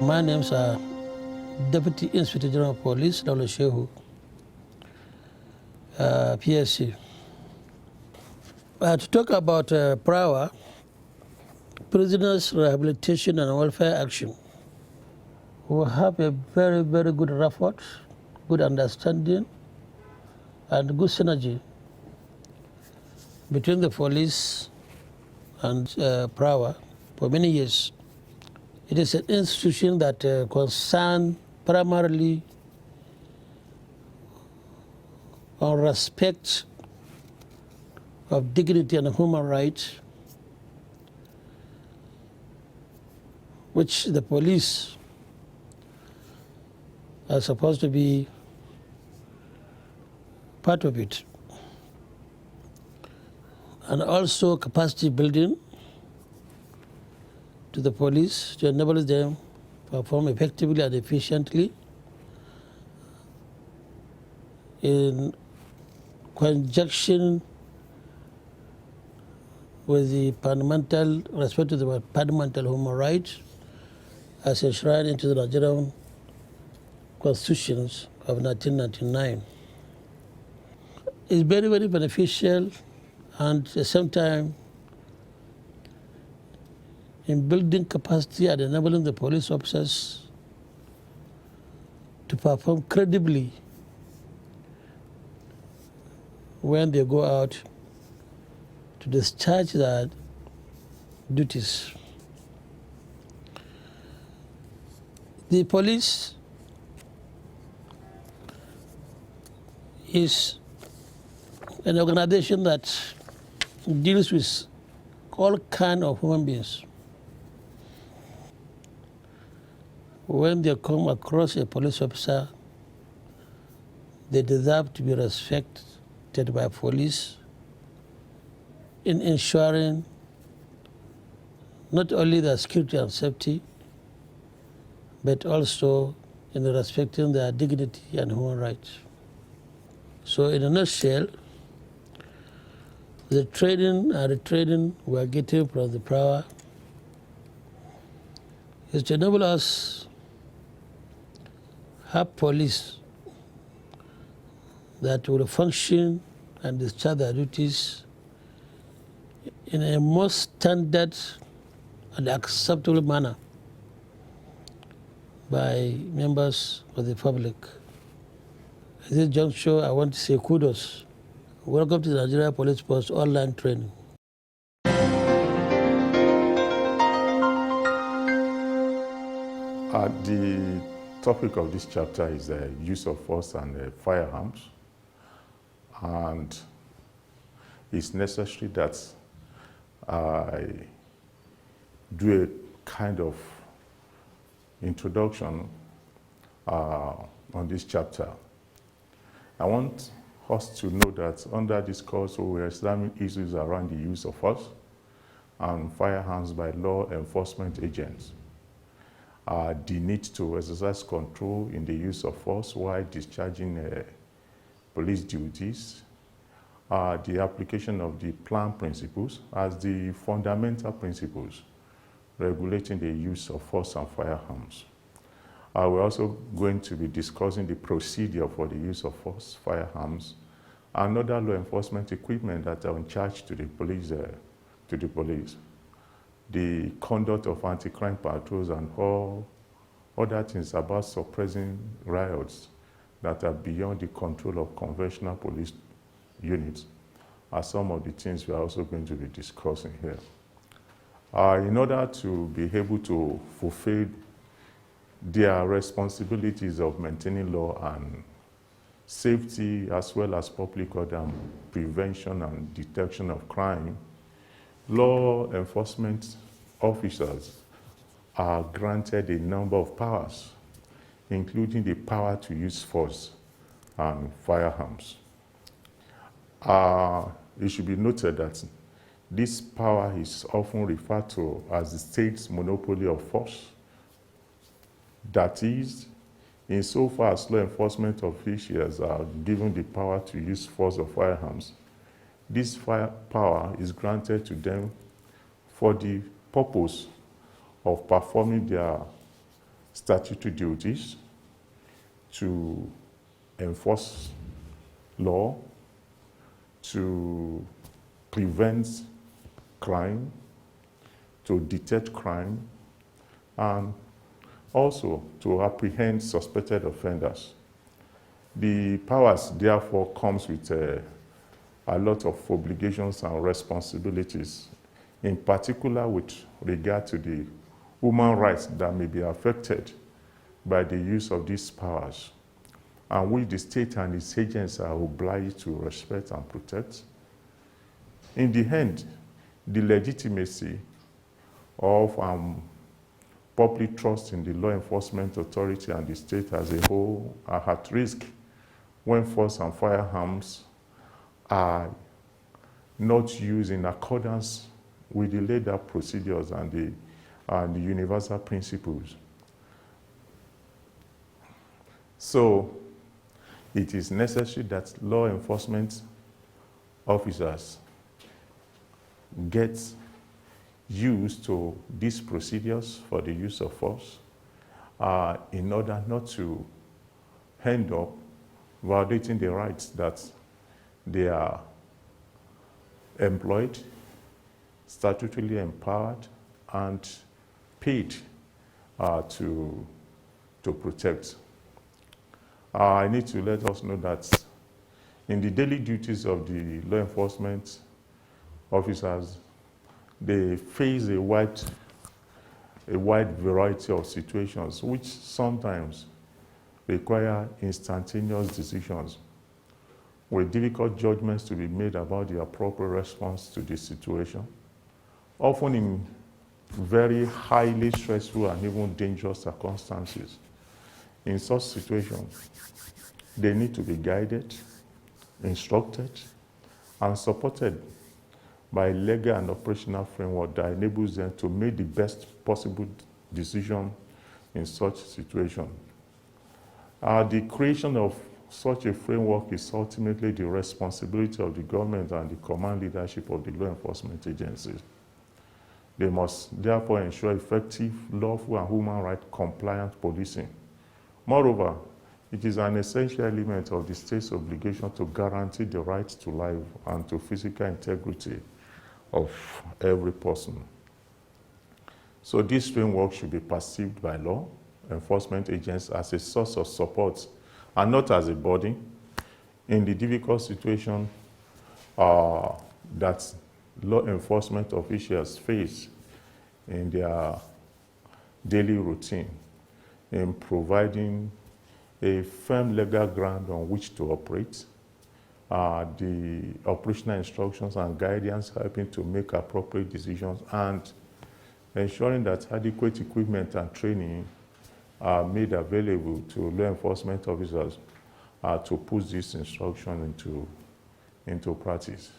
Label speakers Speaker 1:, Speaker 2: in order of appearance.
Speaker 1: My name's Deputy Inspector General of Police, Dr. Shehu, PSC. To talk about PRAWA, Prisoners Rehabilitation and Welfare Action, we have a very, very good rapport, good understanding, and good synergy between the police and PRAWA for many years. It is an institution that concerns primarily on respect of dignity and human rights, which the police are supposed to be part of it. And also capacity building to the police to enable them to perform effectively and efficiently in conjunction with the fundamental respect to the fundamental human rights as enshrined into the Nigerian constitutions of 1999. It's very, very beneficial, and at the same time in building capacity and enabling the police officers to perform credibly when they go out to discharge their duties. The police is an organization that deals with all kinds of human beings. When they come across a police officer, they deserve to be respected by police in ensuring not only their security and safety, but also in respecting their dignity and human rights. So in a nutshell, the training and retraining we are getting from the PRAWA is to enable us have police that will function and discharge their duties in a most standard and acceptable manner by members of the public. At this juncture, I want to say kudos. Welcome to the Nigeria Police Force online training.
Speaker 2: The topic of this chapter is the use of force and firearms, and it's necessary that I do a kind of introduction on this chapter. I want us to know that under this course we are examining issues around the use of force and firearms by law enforcement agents. The need to exercise control in the use of force while discharging police duties, the application of the plan principles as the fundamental principles regulating the use of force and firearms. We're also going to be discussing the procedure for the use of force, firearms, and other law enforcement equipment that are in charge to the police. The conduct of anti-crime patrols and all other things about suppressing riots that are beyond the control of conventional police units are some of the things we are also going to be discussing here. In order to be able to fulfill their responsibilities of maintaining law and safety, as well as public order and prevention and detection of crime, law enforcement officers are granted a number of powers, including the power to use force and firearms. It should be noted that this power is often referred to as the state's monopoly of force. That is, insofar as law enforcement officials are given the power to use force or firearms, this power is granted to them for the purpose of performing their statutory duties to enforce law, to prevent crime, to detect crime, and also to apprehend suspected offenders. The powers therefore comes with a lot of obligations and responsibilities, in particular with regard to the human rights that may be affected by the use of these powers, and which the state and its agents are obliged to respect and protect. In the end, the legitimacy of public trust in the law enforcement authority and the state as a whole are at risk when force and firearms are not used in accordance with the laid out procedures and the universal principles. So it is necessary that law enforcement officers get used to these procedures for the use of force in order not to end up violating the rights that they are employed, statutorily empowered, and paid to protect. I need to let us know that in the daily duties of the law enforcement officers, they face a wide variety of situations which sometimes require instantaneous decisions with difficult judgments to be made about the appropriate response to the situation, often in very highly stressful and even dangerous circumstances. In such situations, they need to be guided, instructed, and supported by a legal and operational framework that enables them to make the best possible decision in such situation. The creation of such a framework is ultimately the responsibility of the government and the command leadership of the law enforcement agencies. They must therefore ensure effective, lawful, and human rights compliant policing. Moreover, it is an essential element of the state's obligation to guarantee the right to life and to physical integrity of every person. So this framework should be perceived by law enforcement agents as a source of support and not as a burden in the difficult situation that law enforcement officials face in their daily routine, in providing a firm legal ground on which to operate, the operational instructions and guidance helping to make appropriate decisions, and ensuring that adequate equipment and training are made available to law enforcement officers to put this instruction into practice.